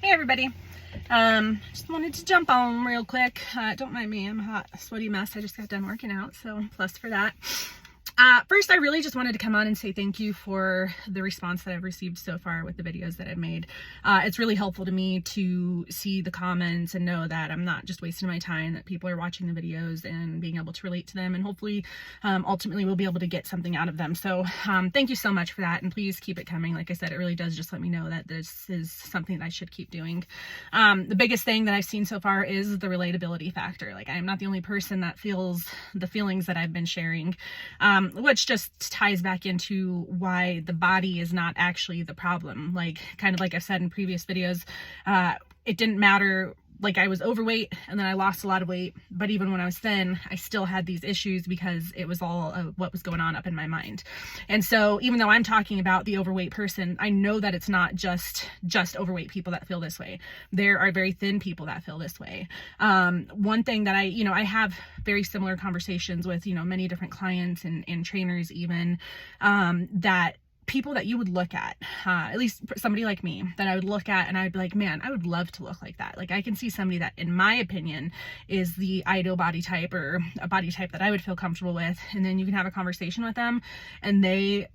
Hey everybody. Just wanted to jump on real quick. Don't mind me, I'm a hot, sweaty mess. I just got done working out, so plus for that. First, I really just wanted to come on and say thank you for the response that I've received so far with the videos that I've made. It's really helpful to me to see the comments and know that I'm not just wasting my time, that people are watching the videos and being able to relate to them, and hopefully ultimately we'll be able to get something out of them. So thank you so much for that, and please keep it coming. Like I said, it really does just let me know that this is something that I should keep doing. The biggest thing that I've seen so far is the relatability factor. Like, I am not the only person that feels the feelings that I've been sharing. Which just ties back into why the body is not actually the problem. Like, kind of like I've said in previous videos, it didn't matter. Like, I was overweight and then I lost a lot of weight, but even when I was thin, I still had these issues because it was all what was going on up in my mind. And so even though I'm talking about the overweight person, I know that it's not just overweight people that feel this way. There are very thin people that feel this way. One thing that I have very similar conversations with, many different clients and trainers even, that people that you would look at least somebody like me, that I would look at and I'd be like, man, I would love to look like that. Like, I can see somebody that, in my opinion, is the ideal body type, or a body type that I would feel comfortable with. And then you can have a conversation with them and they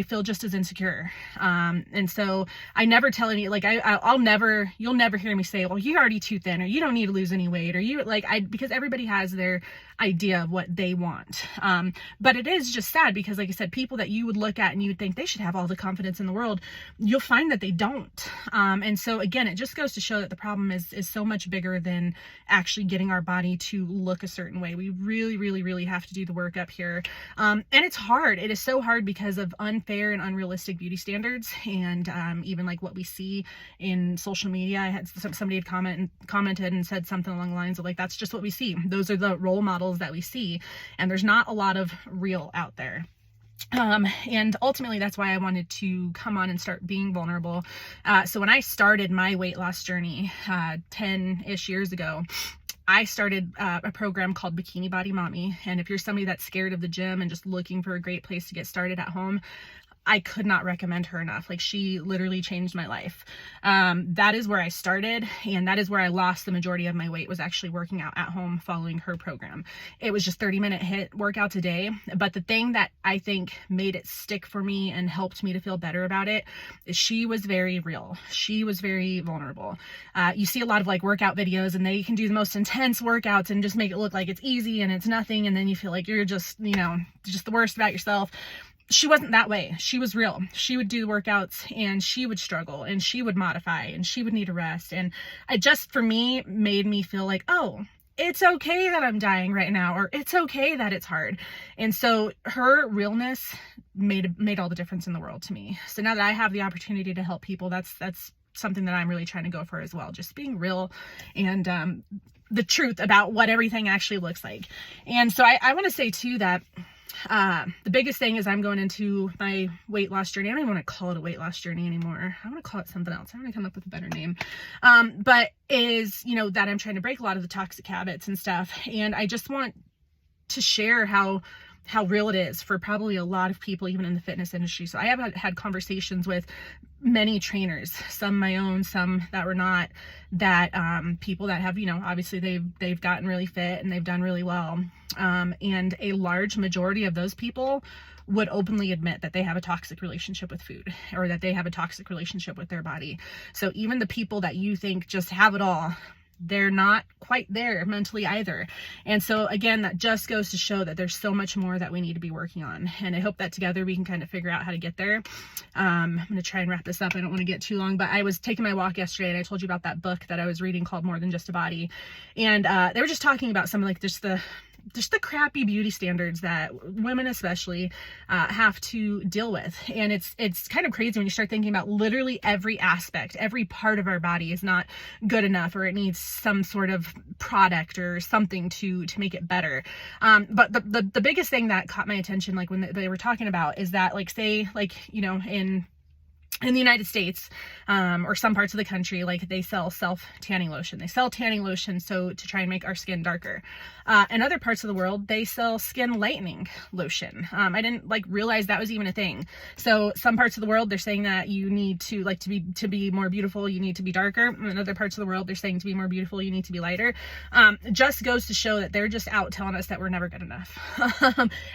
feel just as insecure. And so I never tell any, like, you'll never hear me say, well, you're already too thin, or you don't need to lose any weight, or because everybody has their idea of what they want. But it is just sad because, like I said, people that you would look at and you would think they should have all the confidence in the world, you'll find that they don't. And so again, it just goes to show that the problem is so much bigger than actually getting our body to look a certain way. We really, really, really have to do the work up here. And it's hard. It is so hard because of unfair and unrealistic beauty standards, and even like what we see in social media. I had somebody had commented and said something along the lines of, like, that's just what we see. Those are the role models that we see, and there's not a lot of real out there. And ultimately that's why I wanted to come on and start being vulnerable. So when I started my weight loss journey 10-ish years ago, I started a program called Bikini Body Mommy. And if you're somebody that's scared of the gym and just looking for a great place to get started at home, I could not recommend her enough. Like, she literally changed my life. That is where I started, and that is where I lost the majority of my weight, was actually working out at home following her program. It was just 30-minute HIIT workouts a day. But the thing that I think made it stick for me and helped me to feel better about it is she was very real. She was very vulnerable. You see a lot of like workout videos, and they can do the most intense workouts and just make it look like it's easy and it's nothing. And then you feel like you're just the worst about yourself. She wasn't that way. She was real. She would do the workouts and she would struggle and she would modify and she would need a rest. And it just, for me, made me feel like, oh, it's okay that I'm dying right now, or it's okay that it's hard. And so her realness made all the difference in the world to me. So now that I have the opportunity to help people, that's something that I'm really trying to go for as well. Just being real and the truth about what everything actually looks like. And so I want to say too that the biggest thing is I'm going into my weight loss journey. I don't even want to call it a weight loss journey anymore. I want to call it something else. I want to come up with a better name. But is, that I'm trying to break a lot of the toxic habits and stuff. And I just want to share how real it is for probably a lot of people, even in the fitness industry. So I have had conversations with many trainers, some my own, some that were not, that people that have, obviously they've gotten really fit and they've done really well. And a large majority of those people would openly admit that they have a toxic relationship with food, or that they have a toxic relationship with their body. So even the people that you think just have it all, they're not quite there mentally either. And so again, that just goes to show that there's so much more that we need to be working on. And I hope that together we can kind of figure out how to get there. I'm going to try and wrap this up. I don't want to get too long, but I was taking my walk yesterday and I told you about that book that I was reading called More Than Just a Body. And they were just talking about some, like, just the crappy beauty standards that women especially have to deal with. And it's kind of crazy when you start thinking about literally every aspect, every part of our body is not good enough, or it needs some sort of product or something to make it better. But the biggest thing that caught my attention, like when they were talking about, is that, like, say, like, in in the United States, or some parts of the country, like they sell self-tanning lotion. They sell tanning lotion so to try and make our skin darker. In other parts of the world, they sell skin lightening lotion. I didn't like realize that was even a thing. So some parts of the world, they're saying that you need to like to be more beautiful, you need to be darker. In other parts of the world, they're saying to be more beautiful, you need to be lighter. It just goes to show that they're just out telling us that we're never good enough.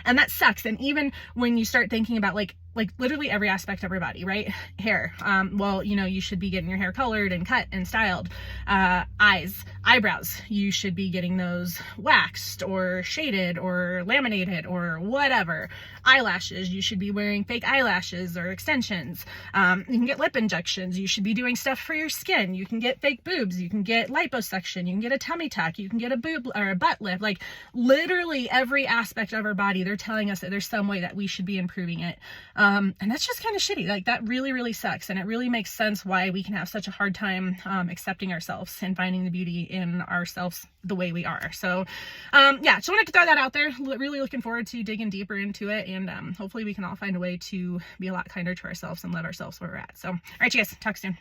And that sucks. And even when you start thinking about like literally every aspect of our body, right? Hair. Well, you know, you should be getting your hair colored and cut and styled. Eyes, eyebrows, you should be getting those waxed or shaded or laminated or whatever. Eyelashes, you should be wearing fake eyelashes or extensions. You can get lip injections. You should be doing stuff for your skin. You can get fake boobs. You can get liposuction. You can get a tummy tuck. You can get a boob or a butt lift. Like literally every aspect of our body, they're telling us that there's some way that we should be improving it. And that's just kind of shitty. Like that really, really sucks. And it really makes sense why we can have such a hard time accepting ourselves and finding the beauty in ourselves the way we are. So yeah, just wanted to throw that out there. Really looking forward to digging deeper into it, and hopefully we can all find a way to be a lot kinder to ourselves and love ourselves where we're at. So all right, you guys, talk soon.